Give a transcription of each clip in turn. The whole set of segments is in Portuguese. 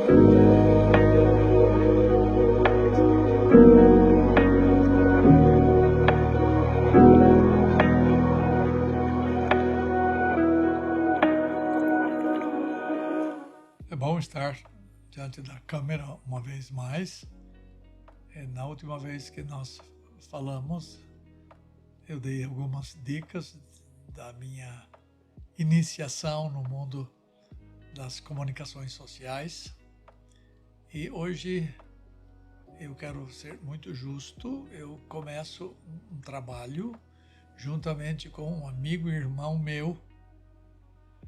É bom estar diante da câmera uma vez mais. Na última vez que nós falamos, eu dei algumas dicas da minha iniciação no mundo das comunicações sociais. E hoje eu quero ser muito justo. Eu começo um trabalho juntamente com um amigo e irmão meu,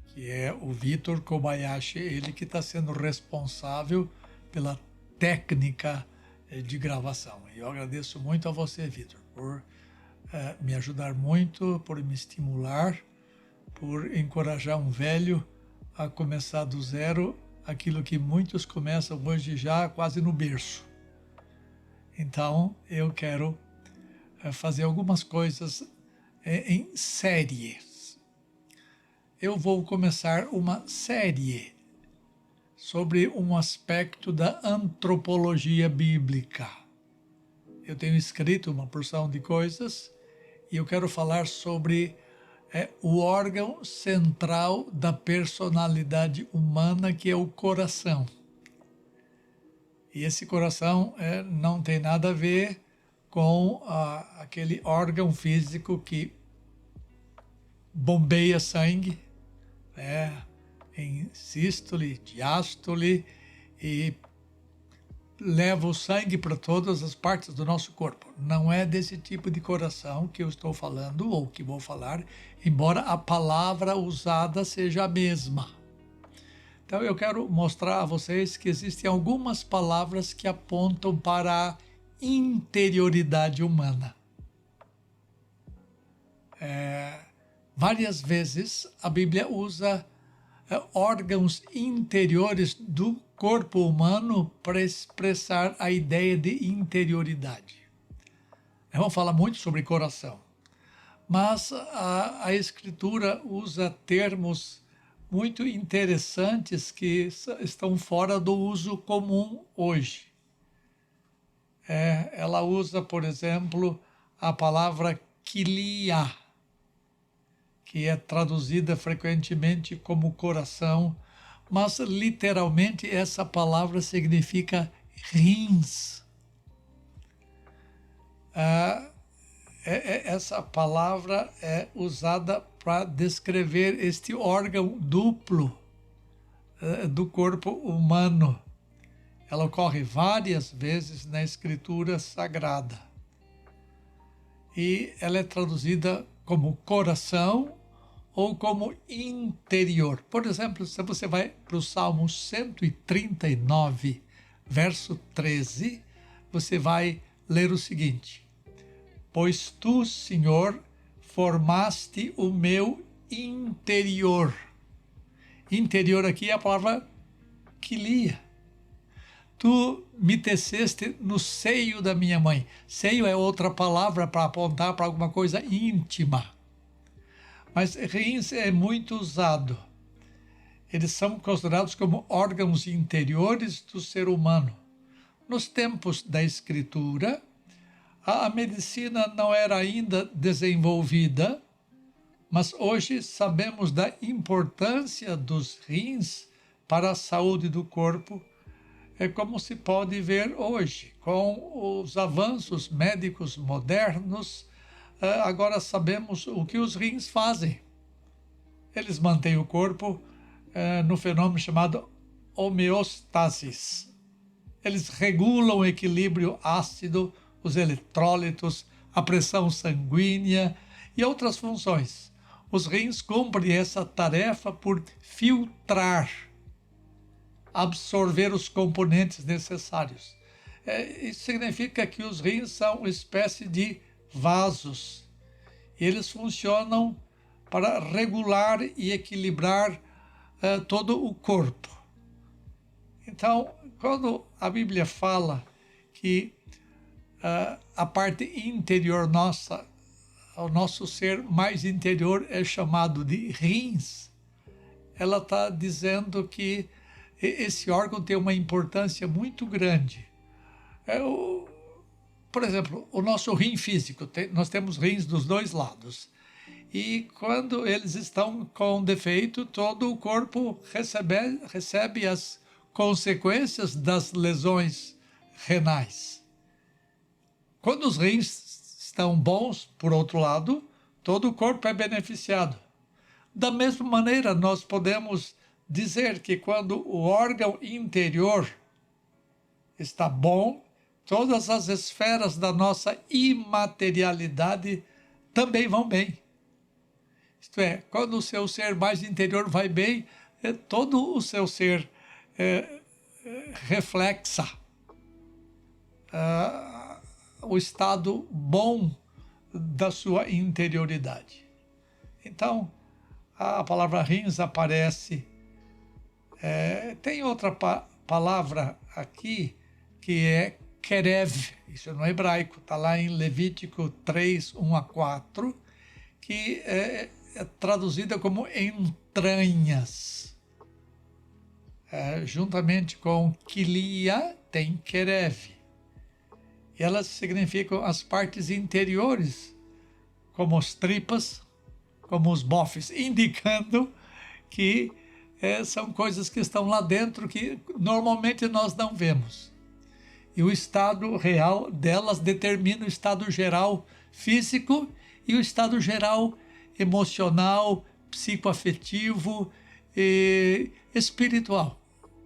que é o Vitor Kobayashi, ele que está sendo responsável pela técnica de gravação. E eu agradeço muito a você, Vitor, por me ajudar muito, por me estimular, por encorajar um velho a começar do zero aquilo que muitos começam hoje já quase no berço. Então, eu quero fazer algumas coisas em série. Eu vou começar uma série sobre um aspecto da antropologia bíblica. Eu tenho escrito uma porção de coisas e eu quero falar sobre o órgão central da personalidade humana, que é o coração. E esse coração não tem nada a ver com aquele órgão físico que bombeia sangue, em sístole, diástole, e leva o sangue para todas as partes do nosso corpo. Não é desse tipo de coração que eu estou falando, ou que vou falar, embora a palavra usada seja a mesma. Então eu quero mostrar a vocês que existem algumas palavras que apontam para a interioridade humana. Várias vezes a Bíblia usa órgãos interiores do corpo humano para expressar a ideia de interioridade. Vamos falar muito sobre coração, mas a Escritura usa termos muito interessantes que estão fora do uso comum hoje. Ela usa, por exemplo, a palavra kilia, que é traduzida frequentemente como coração, mas literalmente essa palavra significa rins. Essa palavra é usada para descrever este órgão duplo do corpo humano. Ela ocorre várias vezes na Escritura Sagrada. E ela é traduzida como coração ou como interior. Por exemplo, se você vai para o Salmo 139, verso 13, você vai ler o seguinte: pois tu, Senhor, formaste o meu interior. Interior aqui é a palavra quilia. Tu me teceste no seio da minha mãe. Seio é outra palavra para apontar para alguma coisa íntima. Mas rins é muito usado. Eles são considerados como órgãos interiores do ser humano. Nos tempos da Escritura, a medicina não era ainda desenvolvida, mas hoje sabemos da importância dos rins para a saúde do corpo, como se pode ver hoje. Com os avanços médicos modernos, agora sabemos o que os rins fazem. Eles mantêm o corpo no fenômeno chamado homeostasis. Eles regulam o equilíbrio ácido, os eletrólitos, a pressão sanguínea e outras funções. Os rins cumprem essa tarefa por filtrar, absorver os componentes necessários. Isso significa que os rins são uma espécie de vasos. Eles funcionam para regular e equilibrar todo o corpo. Então, quando a Bíblia fala que a parte interior nossa, o nosso ser mais interior é chamado de rins, ela está dizendo que esse órgão tem uma importância muito grande. Por exemplo, o nosso rim físico, nós temos rins dos dois lados. E quando eles estão com defeito, todo o corpo recebe as consequências das lesões renais. Quando os rins estão bons, por outro lado, todo o corpo é beneficiado. Da mesma maneira, nós podemos dizer que quando o órgão interior está bom, todas as esferas da nossa imaterialidade também vão bem. Isto é, quando o seu ser mais interior vai bem, todo o seu ser reflexa o estado bom da sua interioridade. Então, a palavra rins aparece. Tem outra palavra aqui que é kerev, isso é no hebraico, está lá em Levítico 3, 1 a 4, que é traduzida como entranhas. Juntamente com kilia, tem kerev. E elas significam as partes interiores, como as tripas, como os bofes, indicando que são coisas que estão lá dentro que normalmente nós não vemos. E o estado real delas determina o estado geral físico e o estado geral emocional, psicoafetivo e espiritual.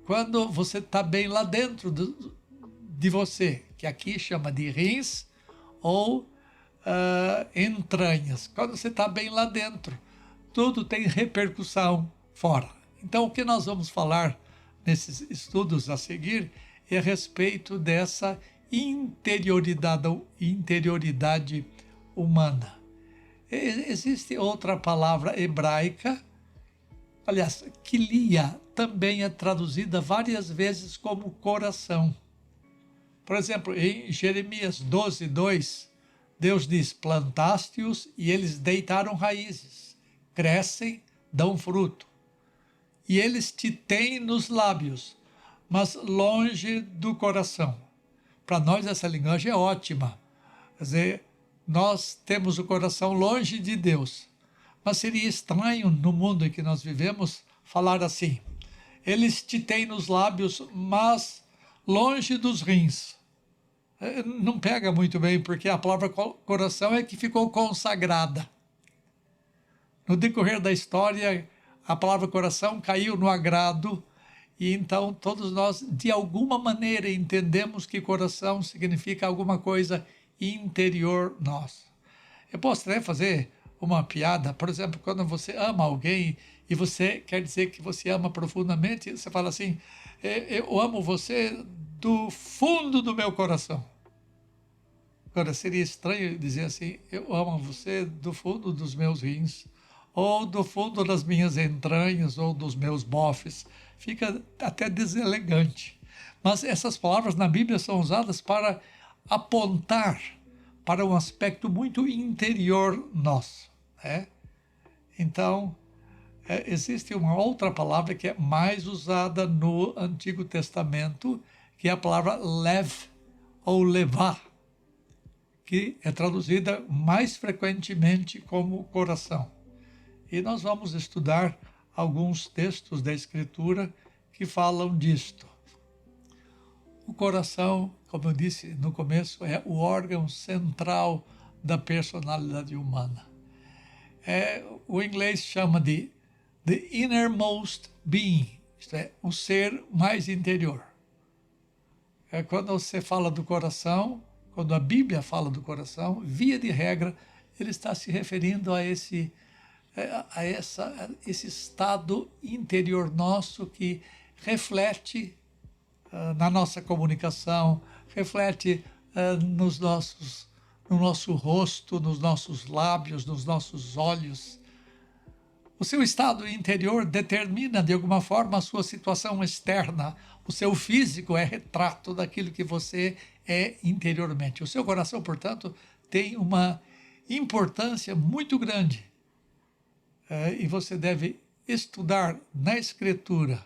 Quando você está bem lá dentro de você, que aqui chama de rins ou entranhas. Quando você está bem lá dentro, tudo tem repercussão fora. Então, o que nós vamos falar nesses estudos a seguir é a respeito dessa interioridade humana. Existe outra palavra hebraica, aliás, kilia, também é traduzida várias vezes como coração. Por exemplo, em Jeremias 12, 2, Deus diz, plantaste-os e eles deitaram raízes, crescem, dão fruto. E eles te têm nos lábios, mas longe do coração. Para nós essa linguagem é ótima. Quer dizer, nós temos o coração longe de Deus. Mas seria estranho no mundo em que nós vivemos falar assim. Eles te têm nos lábios, mas longe dos rins. Não pega muito bem, porque a palavra coração é que ficou consagrada. No decorrer da história, a palavra coração caiu no agrado, e então todos nós, de alguma maneira, entendemos que coração significa alguma coisa interior nosso. Eu posso até fazer uma piada, por exemplo, quando você ama alguém e você quer dizer que você ama profundamente, você fala assim, eu amo você do fundo do meu coração. Agora, seria estranho dizer assim, eu amo você do fundo dos meus rins, ou do fundo das minhas entranhas, ou dos meus bofes. Fica até deselegante. Mas essas palavras na Bíblia são usadas para apontar para um aspecto muito interior nosso. Né? Então, existe uma outra palavra que é mais usada no Antigo Testamento, que é a palavra lev, ou levá, que é traduzida mais frequentemente como coração. E nós vamos estudar alguns textos da Escritura que falam disto. O coração, como eu disse no começo, é o órgão central da personalidade humana. O inglês chama de the innermost being, isto é, o ser mais interior. Quando você fala do coração, quando a Bíblia fala do coração, via de regra, ele está se referindo a esse estado interior nosso que reflete na nossa comunicação, reflete no nosso rosto, nos nossos lábios, nos nossos olhos. O seu estado interior determina, de alguma forma, a sua situação externa. O seu físico é retrato daquilo que você é interiormente. O seu coração, portanto, tem uma importância muito grande. E você deve estudar na Escritura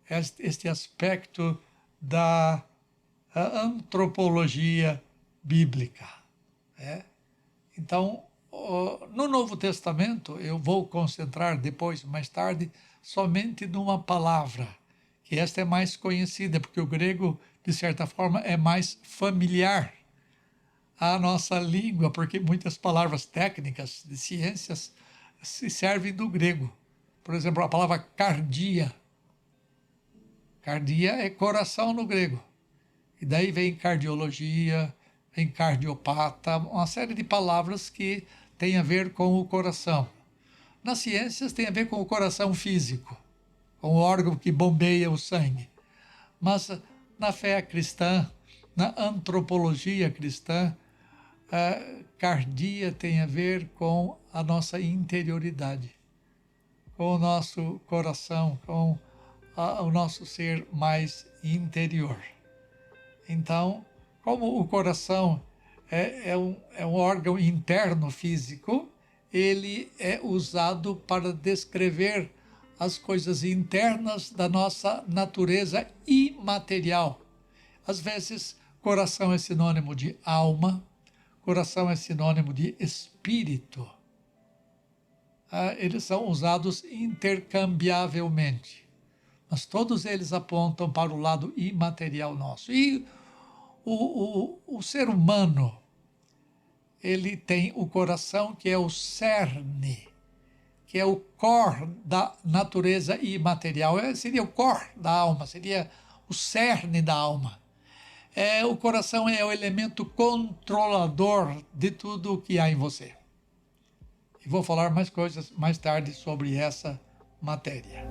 este aspecto da antropologia bíblica. Né? Então, no Novo Testamento, eu vou concentrar depois, mais tarde, somente numa palavra, que esta é mais conhecida, porque o grego, de certa forma, é mais familiar à nossa língua, porque muitas palavras técnicas de ciências se servem do grego. Por exemplo, a palavra cardia. Cardia é coração no grego. E daí vem cardiologia, vem cardiopata, uma série de palavras que tem a ver com o coração. Nas ciências tem a ver com o coração físico, com o órgão que bombeia o sangue. Mas na fé cristã, na antropologia cristã, a cardia tem a ver com a nossa interioridade, com o nosso coração, com o nosso ser mais interior. Então, como o coração é um órgão interno físico, ele é usado para descrever as coisas internas da nossa natureza imaterial. Às vezes, coração é sinônimo de alma, coração é sinônimo de espírito. Eles são usados intercambiavelmente, mas todos eles apontam para o lado imaterial nosso. E o ser humano, ele tem o coração que é o cerne, que é o core da natureza imaterial. Seria o core da alma, seria o cerne da alma. O coração é o elemento controlador de tudo o que há em você. E vou falar mais coisas mais tarde sobre essa matéria.